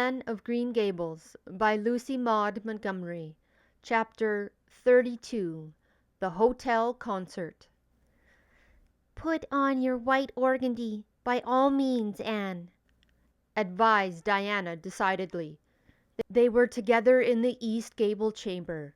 Anne of Green Gables by Lucy Maud Montgomery. Chapter 32. The Hotel Concert. "Put on your white organdy, by all means, Anne," advised Diana decidedly. They were together in the east gable chamber.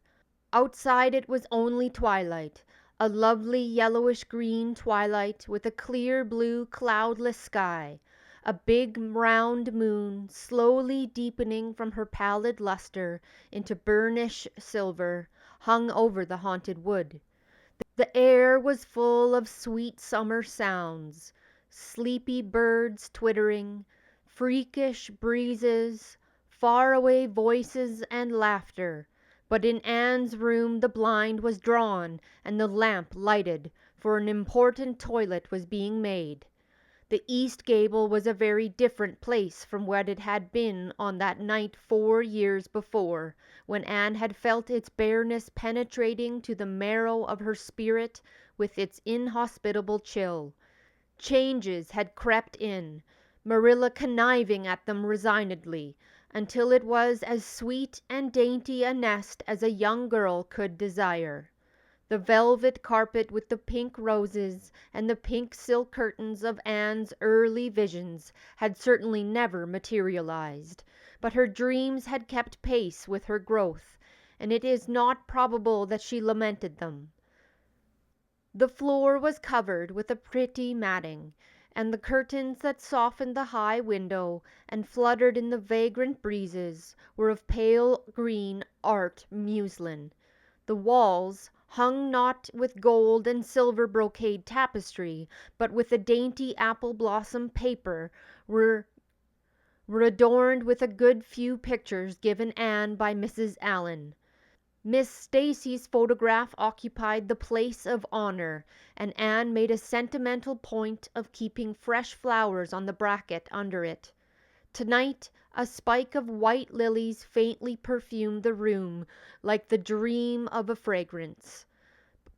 Outside it was only twilight, a lovely yellowish-green twilight with a clear blue cloudless sky. A big round moon, slowly deepening from her pallid luster into burnished silver, hung over the haunted wood. The air was full of sweet summer sounds, sleepy birds twittering, freakish breezes, far-away voices and laughter. But in Anne's room the blind was drawn and the lamp lighted, for an important toilet was being made. The east gable was a very different place from what it had been on that night 4 years before, when Anne had felt its bareness penetrating to the marrow of her spirit with its inhospitable chill. Changes had crept in, Marilla conniving at them resignedly, until it was as sweet and dainty a nest as a young girl could desire. The velvet carpet with the pink roses and the pink silk curtains of Anne's early visions had certainly never materialized, but her dreams had kept pace with her growth, and it is not probable that she lamented them. The floor was covered with a pretty matting, and the curtains that softened the high window and fluttered in the vagrant breezes were of pale green art muslin. The walls, hung not with gold and silver brocade tapestry, but with a dainty apple blossom paper, were adorned with a good few pictures given Anne by Mrs. Allan. Miss Stacy's photograph occupied the place of honor, and Anne made a sentimental point of keeping fresh flowers on the bracket under it. Tonight a spike of white lilies faintly perfumed the room like the dream of a fragrance.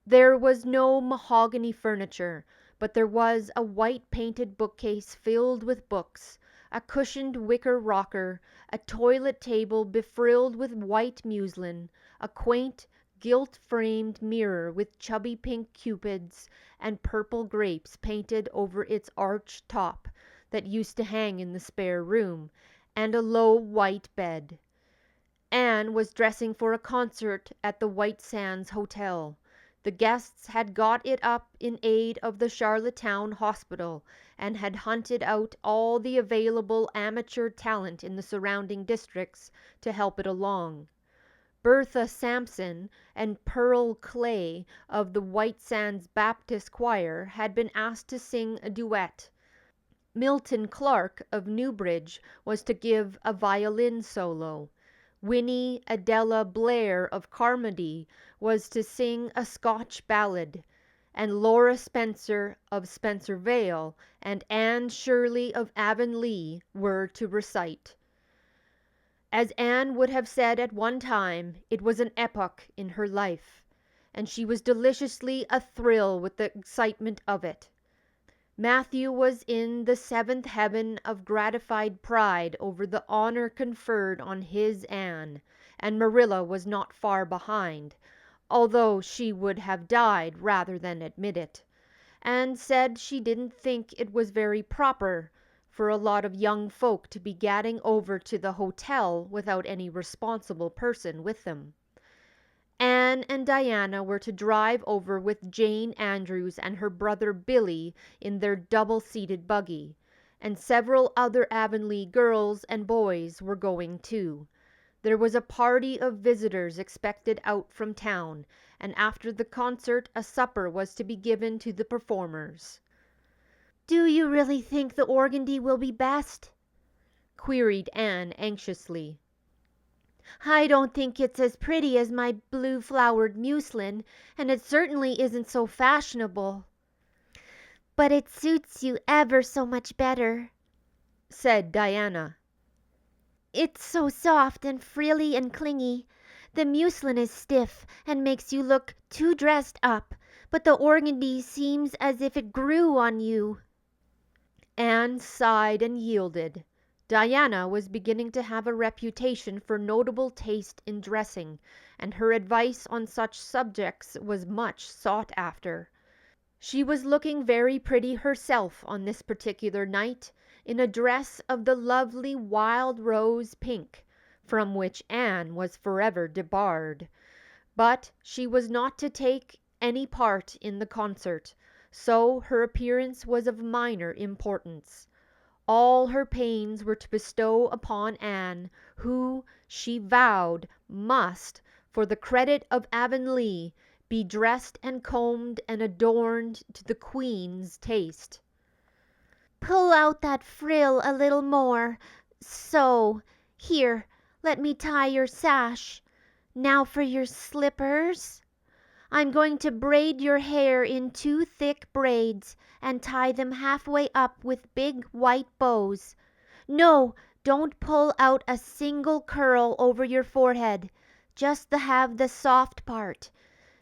There was no mahogany furniture, but there was a white painted bookcase filled with books, a cushioned wicker rocker, a toilet table befrilled with white muslin, a quaint gilt-framed mirror with chubby pink cupids and purple grapes painted over its arched top that used to hang in the spare room, and a low white bed. Anne was dressing for a concert at the White Sands Hotel. The guests had got it up in aid of the Charlottetown Hospital, and had hunted out all the available amateur talent in the surrounding districts to help it along. Bertha Sampson and Pearl Clay of the White Sands Baptist Choir had been asked to sing a duet. Milton Clark of Newbridge was to give a violin solo. Winnie Adela Blair of Carmody was to sing a Scotch ballad, and Laura Spencer of Spencer Vale and Anne Shirley of Avonlea were to recite. As Anne would have said at one time, it was an epoch in her life, and she was deliciously athrill with the excitement of it. Matthew was in the seventh heaven of gratified pride over the honor conferred on his Anne, and Marilla was not far behind, although she would have died rather than admit it, and said she didn't think it was very proper for a lot of young folk to be gadding over to the hotel without any responsible person with them. Anne and Diana were to drive over with Jane Andrews and her brother Billy in their double-seated buggy, and several other Avonlea girls and boys were going too. There was a party of visitors expected out from town, and after the concert a supper was to be given to the performers. "Do you really think the organdy will be best?" queried Anne anxiously. "I don't think it's as pretty as my blue-flowered muslin, and it certainly isn't so fashionable." "But it suits you ever so much better," said Diana. "It's so soft and frilly and clingy. The muslin is stiff and makes you look too dressed up, but the organdy seems as if it grew on you." Anne sighed and yielded. Diana was beginning to have a reputation for notable taste in dressing, and her advice on such subjects was much sought after. She was looking very pretty herself on this particular night, in a dress of the lovely wild rose pink, from which Anne was forever debarred. But she was not to take any part in the concert, so her appearance was of minor importance. All her pains were to bestow upon Anne, who, she vowed, must, for the credit of Avonlea, be dressed and combed and adorned to the Queen's taste. Pull out that frill a little more. So. Here, let me tie your sash. Now for your slippers. I'm going to braid your hair in 2 thick braids and tie them halfway up with big white bows. No, don't pull out a single curl over your forehead, just to have the soft part.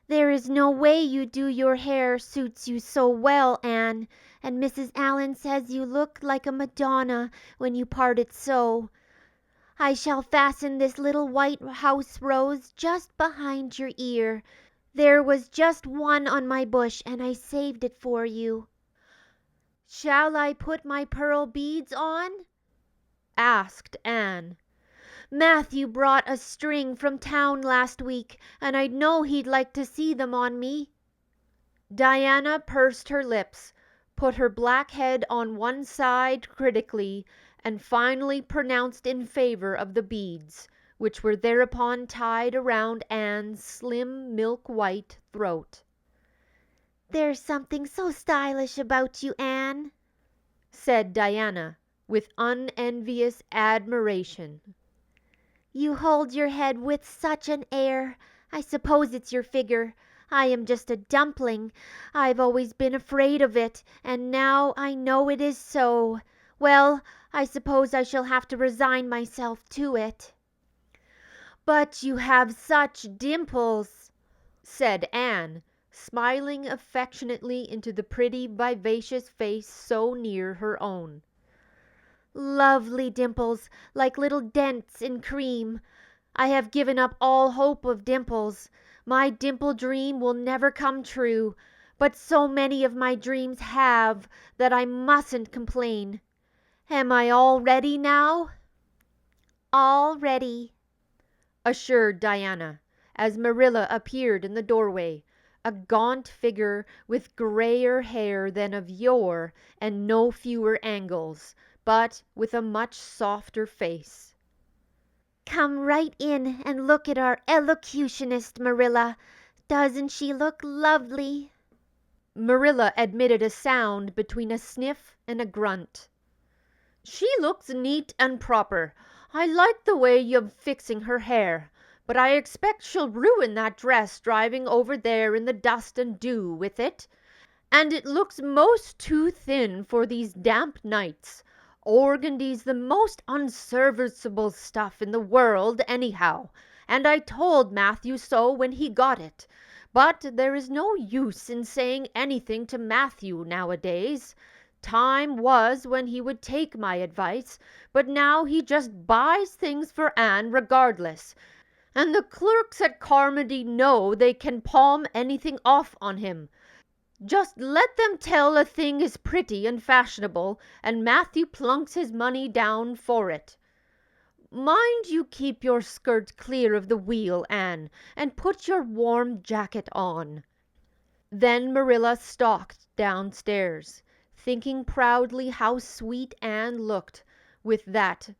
There is no way you do your hair suits you so well, Anne, and Mrs. Allen says you look like a Madonna when you part it so. I shall fasten this little white house rose just behind your ear. There was just one on my bush, and I saved it for you. "Shall I put my pearl beads on?" asked Anne. Matthew brought a string from town last week, and I know he'd like to see them on me. Diana pursed her lips, put her black head on one side critically, and finally pronounced in favor of the beads, which were thereupon tied around Anne's slim milk-white throat. "There's something so stylish about you, Anne," said Diana, with unenvious admiration. "You hold your head with such an air. I suppose it's your figure. I am just a dumpling. I've always been afraid of it, and now I know it is so. Well, I suppose I shall have to resign myself to it." "But you have such dimples," said Anne, smiling affectionately into the pretty vivacious face so near her own. "Lovely dimples, like little dents in cream. I have given up all hope of dimples. My dimple dream will never come true, but so many of my dreams have that I mustn't complain. Am I all ready now?" "All ready," assured Diana, as Marilla appeared in the doorway, a gaunt figure with grayer hair than of yore and no fewer angles, but with a much softer face. "Come right in and look at our elocutionist, Marilla. Doesn't she look lovely?" Marilla admitted a sound between a sniff and a grunt. "She looks neat and proper. I like the way you're fixing her hair, but I expect she'll ruin that dress driving over there in the dust and dew with it. And it looks most too thin for these damp nights. Organdy's the most unserviceable stuff in the world anyhow, and I told Matthew so when he got it. But there is no use in saying anything to Matthew nowadays. Time was when he would take my advice, but now he just buys things for Anne regardless, and the clerks at Carmody know they can palm anything off on him. Just let them tell a thing is pretty and fashionable, and Matthew plunks his money down for it. Mind you keep your skirt clear of the wheel, Anne, and put your warm jacket on." Then Marilla stalked downstairs, thinking proudly how sweet Anne looked with that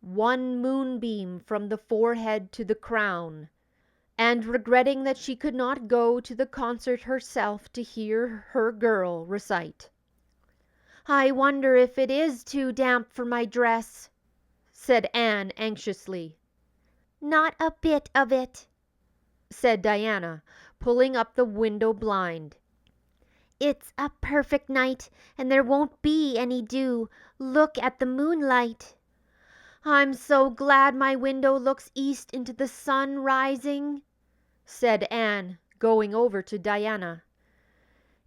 one moonbeam from the forehead to the crown, and regretting that she could not go to the concert herself to hear her girl recite. "I wonder if it is too damp for my dress," said Anne anxiously. "Not a bit of it," said Diana, pulling up the window blind. "It's a perfect night, and there won't be any dew. Look at the moonlight." "I'm so glad my window looks east into the sun rising," said Anne, going over to Diana.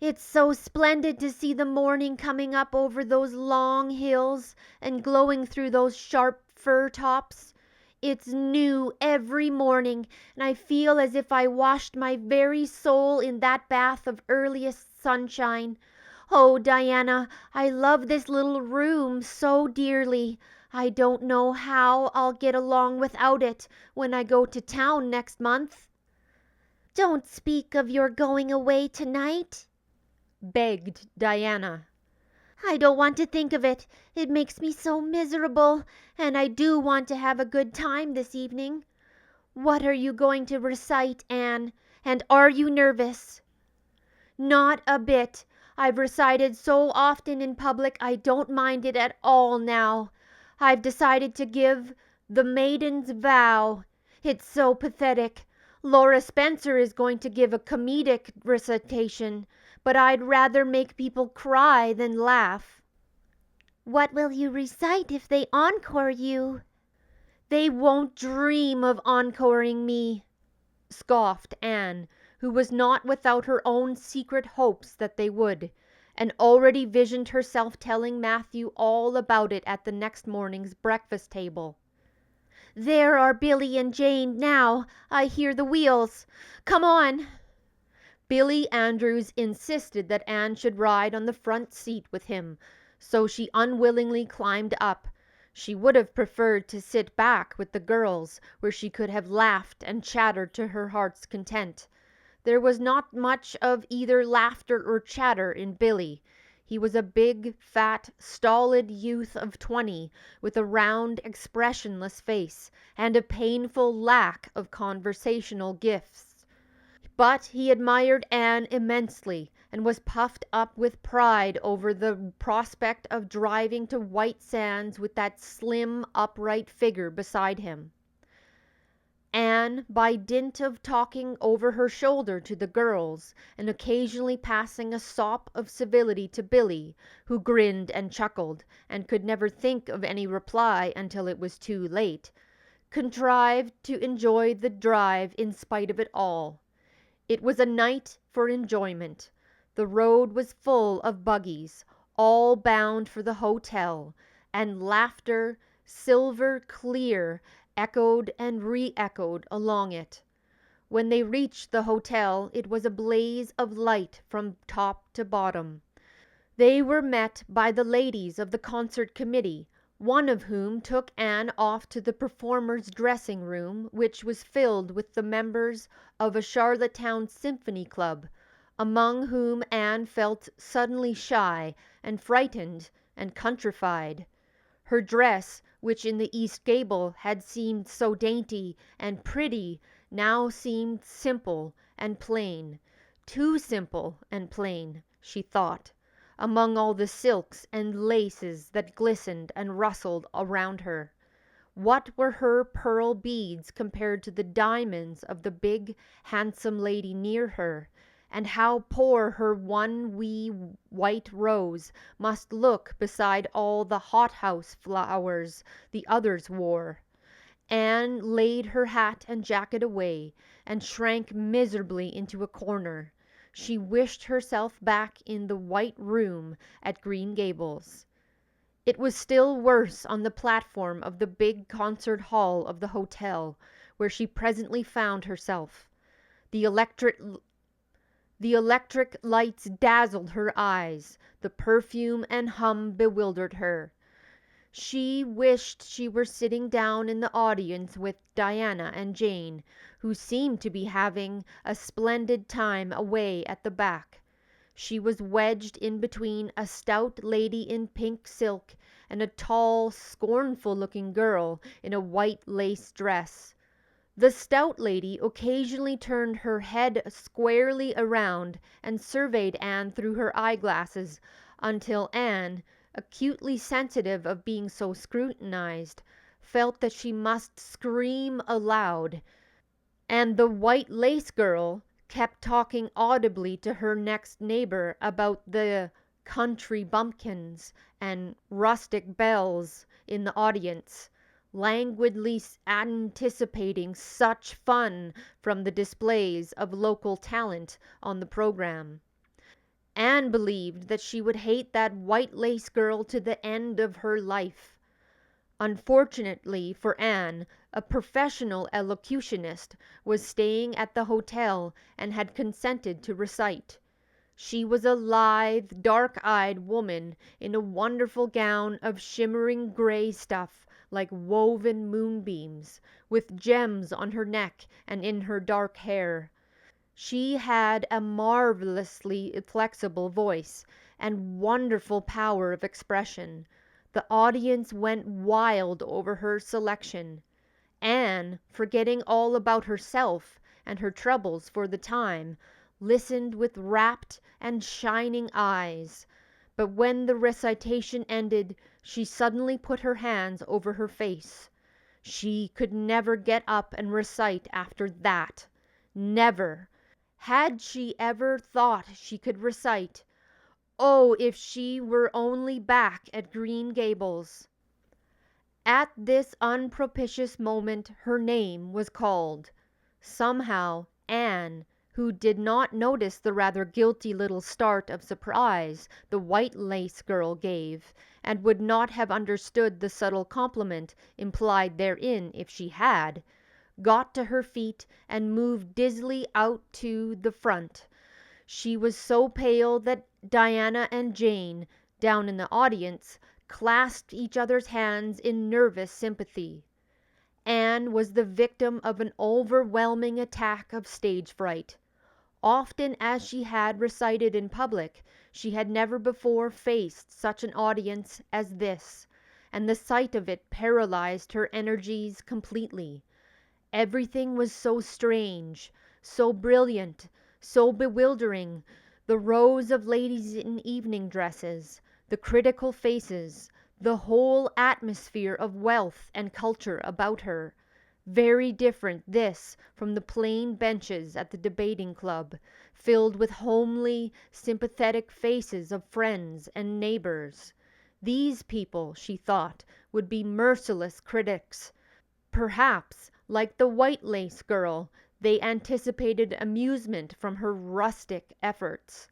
It's so splendid to see the morning coming up over those long hills and glowing through those sharp fir tops. It's new every morning, and I feel as if I washed my very soul in that bath of earliest sunshine. Oh, Diana, I love this little room so dearly. I don't know how I'll get along without it when I go to town next month. Don't speak of your going away tonight, begged Diana. I don't want to think of it. It makes me so miserable, and I do want to have a good time this evening. What are you going to recite, Anne? And are you nervous? Not a bit. I've recited so often in public I don't mind it at all now. I've decided to give The Maiden's Vow. It's so pathetic. Laura Spencer is going to give a comedic recitation, but I'd rather make people cry than laugh. What will you recite if they encore you? They won't dream of encoring me, scoffed Anne, who was not without her own secret hopes that they would, and already visioned herself telling Matthew all about it at the next morning's breakfast table. There are Billy and Jane now. I hear the wheels. Come on. Billy Andrews insisted that Anne should ride on the front seat with him, so she unwillingly climbed up. She would have preferred to sit back with the girls, where she could have laughed and chattered to her heart's content. There was not much of either laughter or chatter in Billy. He was a big, fat, stolid youth of 20, with a round, expressionless face, and a painful lack of conversational gifts. But he admired Anne immensely, and was puffed up with pride over the prospect of driving to White Sands with that slim, upright figure beside him. Anne, by dint of talking over her shoulder to the girls, and occasionally passing a sop of civility to Billy, who grinned and chuckled, and could never think of any reply until it was too late, contrived to enjoy the drive in spite of it all. It was a night for enjoyment. The road was full of buggies, all bound for the hotel, and laughter, silver clear, echoed and re-echoed along it. When they reached the hotel, it was a blaze of light from top to bottom. They were met by the ladies of the concert committee, one of whom took Anne off to the performers' dressing room, which was filled with the members of a Charlottetown symphony club, among whom Anne felt suddenly shy and frightened and countrified. Her dress, which in the East Gable had seemed so dainty and pretty, now seemed simple and plain, too simple and plain, she thought, among all the silks and laces that glistened and rustled around her. What were her pearl beads compared to the diamonds of the big, handsome lady near her, and how poor her one wee white rose must look beside all the hothouse flowers the others wore. Anne laid her hat and jacket away, and shrank miserably into a corner. She wished herself back in the white room at Green Gables. It was still worse on the platform of the big concert hall of the hotel, where she presently found herself. The electric lights dazzled her eyes, the perfume and hum bewildered her. She wished she were sitting down in the audience with Diana and Jane, who seemed to be having a splendid time away at the back. She was wedged in between a stout lady in pink silk and a tall, scornful-looking girl in a white lace dress. The stout lady occasionally turned her head squarely around and surveyed Anne through her eyeglasses, until Anne, acutely sensitive of being so scrutinized, felt that she must scream aloud, and the white lace girl kept talking audibly to her next neighbor about the country bumpkins and rustic belles in the audience, languidly anticipating such fun from the displays of local talent on the program. Anne believed that she would hate that white lace girl to the end of her life. Unfortunately for Anne, a professional elocutionist was staying at the hotel and had consented to recite. She was a lithe, dark-eyed woman in a wonderful gown of shimmering gray stuff like woven moonbeams, with gems on her neck and in her dark hair. She had a marvelously flexible voice and wonderful power of expression. The audience went wild over her selection. Anne, forgetting all about herself and her troubles for the time, listened with rapt and shining eyes. But when the recitation ended, she suddenly put her hands over her face. She could never get up and recite after that. Never. Had she ever thought she could recite? Oh, if she were only back at Green Gables! At this unpropitious moment her name was called. Somehow Anne, who did not notice the rather guilty little start of surprise the white lace girl gave, and would not have understood the subtle compliment implied therein if she had, got to her feet and moved dizzily out to the front. She was so pale that Diana and Jane, down in the audience, clasped each other's hands in nervous sympathy. Anne was the victim of an overwhelming attack of stage fright. Often as she had recited in public, she had never before faced such an audience as this, and the sight of it paralyzed her energies completely. Everything was so strange, so brilliant, so bewildering, the rows of ladies in evening dresses, the critical faces, the whole atmosphere of wealth and culture about her. Very different this from the plain benches at the debating club, filled with homely, sympathetic faces of friends and neighbors. These people, she thought, would be merciless critics. Perhaps, like the white lace girl, they anticipated amusement from her rustic efforts.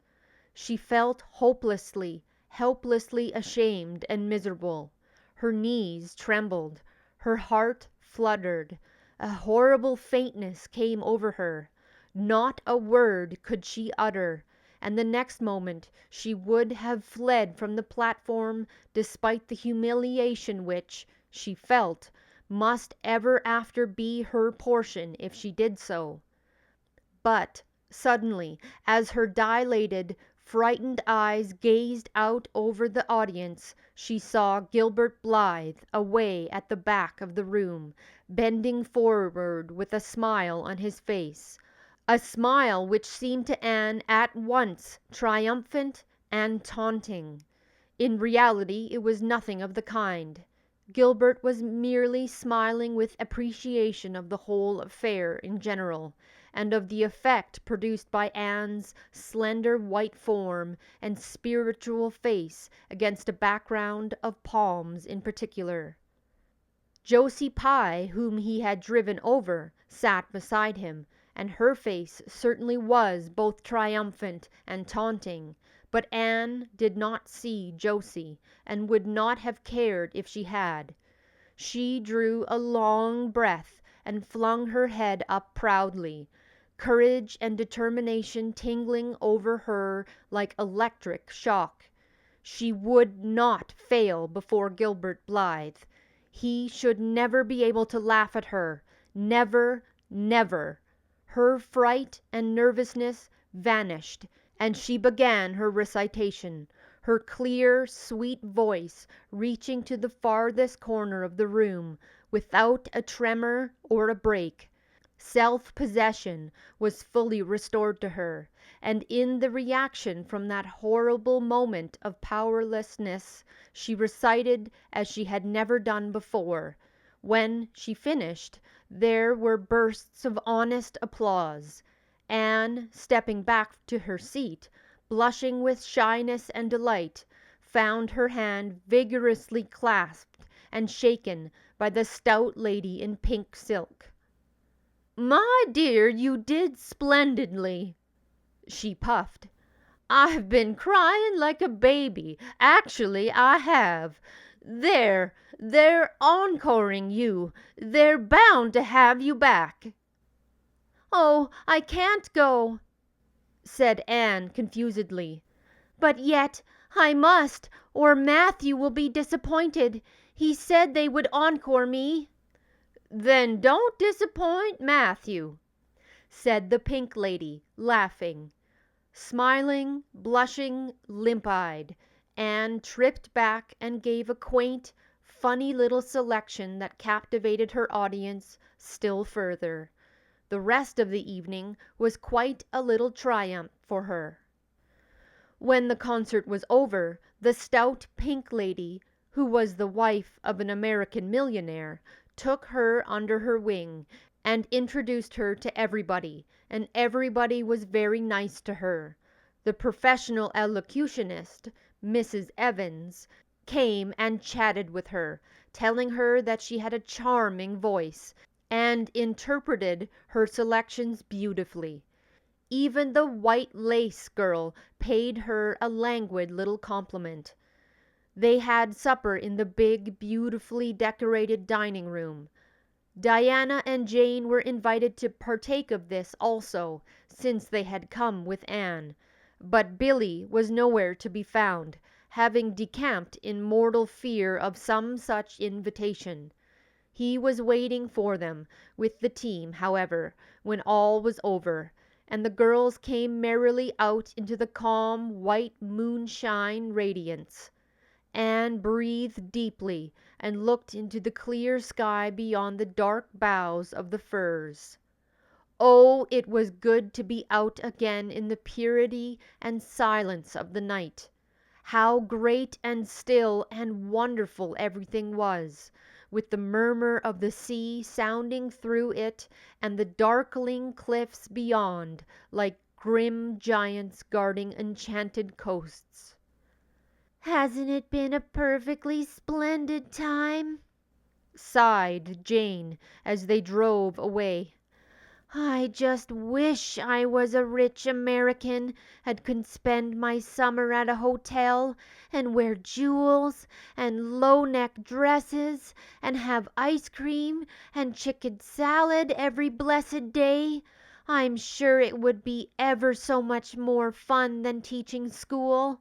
She felt hopelessly, helplessly ashamed and miserable. Her knees trembled. Her heart fluttered. A horrible faintness came over her. Not a word could she utter, and the next moment she would have fled from the platform despite the humiliation which, she felt, must ever after be her portion if she did so. But suddenly, as her dilated, frightened eyes gazed out over the audience, she saw Gilbert Blythe away at the back of the room, bending forward with a smile on his face, a smile which seemed to Anne at once triumphant and taunting. In reality it was nothing of the kind. Gilbert was merely smiling with appreciation of the whole affair in general, and of the effect produced by Anne's slender white form and spiritual face against a background of palms in particular. Josie Pye, whom he had driven over, sat beside him, and her face certainly was both triumphant and taunting. But Anne did not see Josie, and would not have cared if she had. She drew a long breath and flung her head up proudly, courage and determination tingling over her like electric shock. She would not fail before Gilbert Blythe. He should never be able to laugh at her. Never, never. Her fright and nervousness vanished, and she began her recitation, her clear, sweet voice reaching to the farthest corner of the room, without a tremor or a break. Self-possession was fully restored to her, and in the reaction from that horrible moment of powerlessness, she recited as she had never done before. When she finished, there were bursts of honest applause. Anne, stepping back to her seat, blushing with shyness and delight, found her hand vigorously clasped and shaken by the stout lady in pink silk. "My dear, you did splendidly," she puffed. I've been crying like a baby. Actually, I have. They're encoring you. They're bound to have you back." "Oh, I can't go," said Anne confusedly. "But yet I must, or Matthew will be disappointed. He said they would encore me." "Then don't disappoint Matthew," said the Pink Lady, laughing. Smiling, blushing, limp-eyed, Anne tripped back and gave a quaint, funny little selection that captivated her audience still further. The rest of the evening was quite a little triumph for her. When the concert was over, the stout Pink Lady, who was the wife of an American millionaire, took her under her wing and introduced her to everybody, and everybody was very nice to her. The professional elocutionist, Mrs. Evans, came and chatted with her, telling her that she had a charming voice, and interpreted her selections beautifully. Even the white lace girl paid her a languid little compliment. They had supper in the big, beautifully decorated dining room. Diana and Jane were invited to partake of this also, since they had come with Anne, but Billy was nowhere to be found, having decamped in mortal fear of some such invitation. He was waiting for them with the team, however, when all was over, and the girls came merrily out into the calm white moonshine radiance. Anne breathed deeply and looked into the clear sky beyond the dark boughs of the firs. Oh, it was good to be out again in the purity and silence of the night. How great and still and wonderful everything was, with the murmur of the sea sounding through it and the darkling cliffs beyond like grim giants guarding enchanted coasts. "Hasn't it been a perfectly splendid time?" sighed Jane as they drove away. "I just wish I was a rich American and could spend my summer at a hotel and wear jewels and low-neck dresses and have ice cream and chicken salad every blessed day. I'm sure it would be ever so much more fun than teaching school.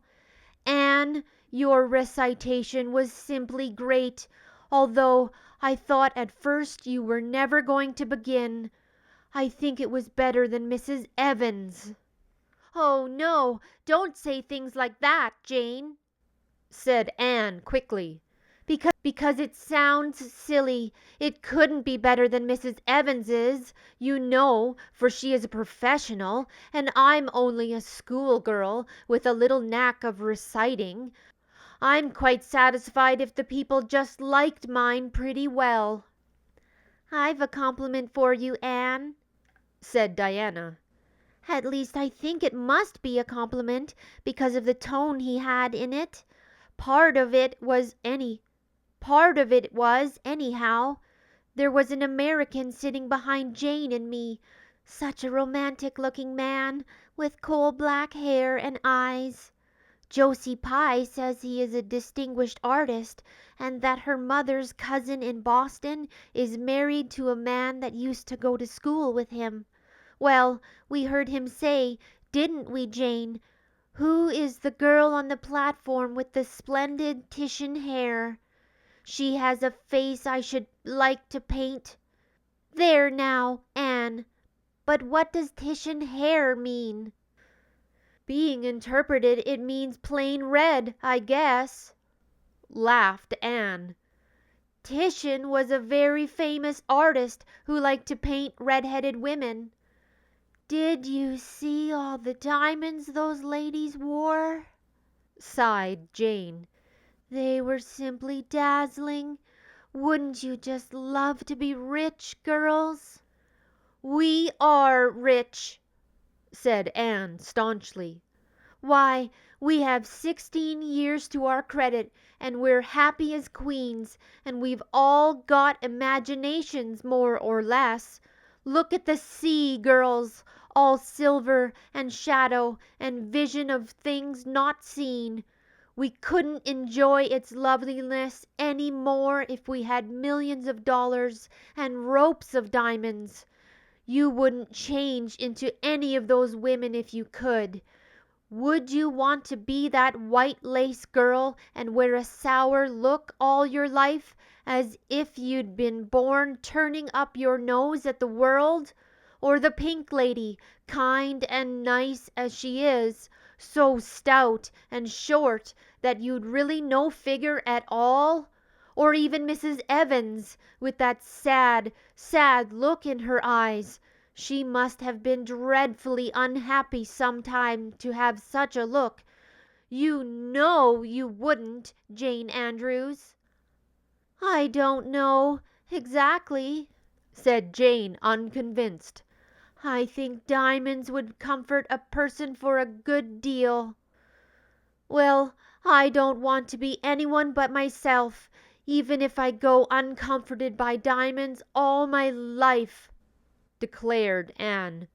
Anne, your recitation was simply great, although I thought at first you were never going to begin. I think it was better than Mrs. Evans." "Oh, no, don't say things like that, Jane," said Anne quickly. Because it sounds silly. It couldn't be better than Mrs. Evans's, you know, for she is a professional, and I'm only a schoolgirl with a little knack of reciting. I'm quite satisfied if the people just liked mine pretty well." "I've a compliment for you, Anne," said Diana. "At least I think it must be a compliment because of the tone he had in it. Part of it was, anyhow. There was an American sitting behind Jane and me, such a romantic-looking man, with coal-black hair and eyes. Josie Pye says he is a distinguished artist, and that her mother's cousin in Boston is married to a man that used to go to school with him. Well, we heard him say, didn't we, Jane, 'Who is the girl on the platform with the splendid Titian hair? She has a face I should like to paint.' There now, Anne, but what does Titian hair mean?" "Being interpreted, it means plain red, I guess," laughed Anne. "Titian was a very famous artist who liked to paint red-headed women. Did you see all the diamonds those ladies wore?" sighed Jane. "They were simply dazzling. Wouldn't you just love to be rich, girls?" "We are rich," said Anne staunchly. "Why, we have 16 years to our credit, and we're happy as queens, and we've all got imaginations more or less. Look at the sea, girls, all silver and shadow and vision of things not seen. We couldn't enjoy its loveliness any more if we had millions of dollars and ropes of diamonds. You wouldn't change into any of those women if you could. Would you want to be that white lace girl and wear a sour look all your life, as if you'd been born turning up your nose at the world? Or the pink lady, kind and nice as she is, so stout and short that you'd really no figure at all? Or even Mrs. Evans, with that sad, sad look in her eyes? She must have been dreadfully unhappy sometime to have such a look. You know you wouldn't, Jane Andrews." "I don't know exactly," said Jane, unconvinced. "I think diamonds would comfort a person for a good deal." "Well, I don't want to be anyone but myself, even if I go uncomforted by diamonds all my life," declared Anne.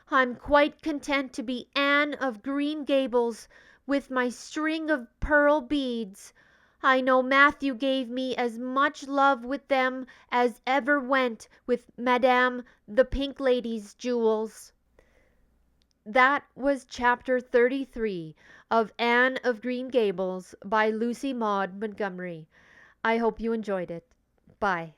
"I'm quite content to be Anne of Green Gables with my string of pearl beads. I know Matthew gave me as much love with them as ever went with Madame the Pink Lady's jewels." That was chapter 33 of Anne of Green Gables by Lucy Maud Montgomery. I hope you enjoyed it. Bye.